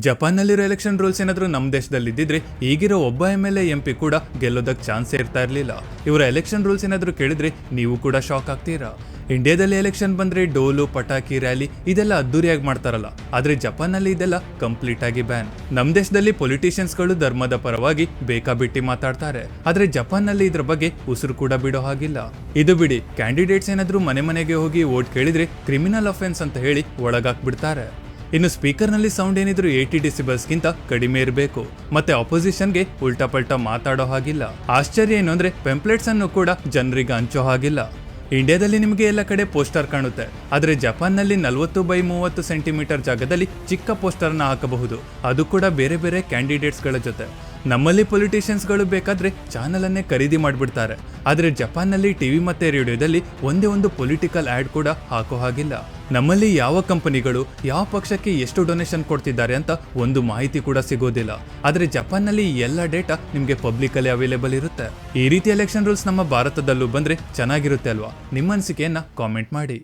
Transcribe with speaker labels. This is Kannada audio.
Speaker 1: ಜಪಾನ್ನಲ್ಲಿರೋ ಎಲೆಕ್ಷನ್ ರೂಲ್ಸ್ ಏನಾದರೂ ನಮ್ಮ ದೇಶದಲ್ಲಿ ಇದ್ದಿದ್ರೆ ಈಗಿರೋ ಒಬ್ಬ MLA MP ಕೂಡ ಗೆಲ್ಲೋದಕ್ಕೆ ಚಾನ್ಸೇ ಇರ್ತಾ ಇರಲಿಲ್ಲ. ಇವರ ಎಲೆಕ್ಷನ್ ರೂಲ್ಸ್ ಏನಾದರೂ ಕೇಳಿದ್ರೆ ನೀವು ಕೂಡ ಶಾಕ್ ಆಗ್ತೀರಾ. ಇಂಡಿಯಾದಲ್ಲಿ ಎಲೆಕ್ಷನ್ ಬಂದ್ರೆ ಡೋಲು ಪಟಾಕಿ ರ್ಯಾಲಿ ಇದೆಲ್ಲ ಅದ್ದೂರಿಯಾಗಿ ಮಾಡ್ತಾರಲ್ಲ, ಆದ್ರೆ ಜಪಾನ್ನಲ್ಲಿ ಇದೆಲ್ಲ ಕಂಪ್ಲೀಟ್ ಆಗಿ ಬ್ಯಾನ್. ನಮ್ಮ ದೇಶದಲ್ಲಿ ಪೊಲಿಟಿಷಿಯನ್ಸ್ಗಳು ಧರ್ಮದ ಪರವಾಗಿ ಬೇಕಾಬಿಟ್ಟಿ ಮಾತಾಡ್ತಾರೆ, ಆದ್ರೆ ಜಪಾನ್ನಲ್ಲಿ ಇದ್ರ ಬಗ್ಗೆ ಉಸಿರು ಕೂಡ ಬಿಡೋ ಹಾಗಿಲ್ಲ. ಇದು ಬಿಡಿ, ಕ್ಯಾಂಡಿಡೇಟ್ಸ್ ಏನಾದರೂ ಮನೆ ಮನೆಗೆ ಹೋಗಿ ವೋಟ್ ಕೇಳಿದ್ರೆ ಕ್ರಿಮಿನಲ್ ಅಫೆನ್ಸ್ ಅಂತ ಹೇಳಿ ಒಳಗಾಕ್ಬಿಡ್ತಾರೆ. ಇನ್ನು ಸ್ಪೀಕರ್ನಲ್ಲಿ ಸೌಂಡ್ ಏನಿದ್ರು 80 ಡೆಸಿಬಲ್ಸ್ಗಿಂತ ಕಡಿಮೆ ಇರಬೇಕು, ಮತ್ತೆ ಅಪೋಸಿಷನ್ಗೆ ಉಲ್ಟಾ ಪಲ್ಟಾ ಮಾತಾಡೋ ಹಾಗಿಲ್ಲ. ಆಶ್ಚರ್ಯ ಏನು ಅಂದ್ರೆ ಪೆಂಪ್ಲೆಟ್ಸ್ ಅನ್ನು ಕೂಡ ಜನರಿಗೆ ಹಂಚೋ ಹಾಗಿಲ್ಲ. ಇಂಡಿಯಾದಲ್ಲಿ ನಿಮಗೆ ಎಲ್ಲ ಕಡೆ ಪೋಸ್ಟರ್ ಕಾಣುತ್ತೆ, ಆದರೆ ಜಪಾನ್ನಲ್ಲಿ 40x30 ಸೆಂಟಿಮೀಟರ್ ಜಾಗದಲ್ಲಿ ಚಿಕ್ಕ ಪೋಸ್ಟರ್ನ ಹಾಕಬಹುದು, ಅದು ಕೂಡ ಬೇರೆ ಬೇರೆ ಕ್ಯಾಂಡಿಡೇಟ್ಸ್ಗಳ ಜೊತೆ. ನಮ್ಮಲ್ಲಿ ಪೊಲಿಟಿಷಿಯನ್ಸ್ಗಳು ಬೇಕಾದ್ರೆ ಚಾನಲ್ ಅನ್ನೇ ಖರೀದಿ ಮಾಡಿಬಿಡ್ತಾರೆ, ಆದರೆ ಜಪಾನ್ನಲ್ಲಿ ಟಿವಿ ಮತ್ತೆ ರೇಡಿಯೋದಲ್ಲಿ ಒಂದೇ ಒಂದು ಪೊಲಿಟಿಕಲ್ ಆ್ಯಡ್ ಕೂಡ ಹಾಕೋ ಹಾಗಿಲ್ಲ. ನಮ್ಮಲ್ಲಿ ಯಾವ ಕಂಪನಿಗಳು ಯಾವ ಪಕ್ಷಕ್ಕೆ ಎಷ್ಟು ಡೊನೇಷನ್ ಕೊಡ್ತಿದ್ದಾರೆ ಅಂತ ಒಂದು ಮಾಹಿತಿ ಕೂಡ ಸಿಗೋದಿಲ್ಲ, ಆದರೆ ಜಪಾನ್ನಲ್ಲಿ ಎಲ್ಲ ಡೇಟಾ ನಿಮಗೆ ಪಬ್ಲಿಕಲ್ಲಿ ಅವೈಲೇಬಲ್ ಇರುತ್ತೆ. ಈ ರೀತಿ ಎಲೆಕ್ಷನ್ ರೂಲ್ಸ್ ನಮ್ಮ ಭಾರತದಲ್ಲೂ ಬಂದ್ರೆ ಚೆನ್ನಾಗಿರುತ್ತೆ ಅಲ್ವಾ? ನಿಮ್ಮ ಅನಿಸಿಕೆಯನ್ನ ಕಾಮೆಂಟ್ ಮಾಡಿ.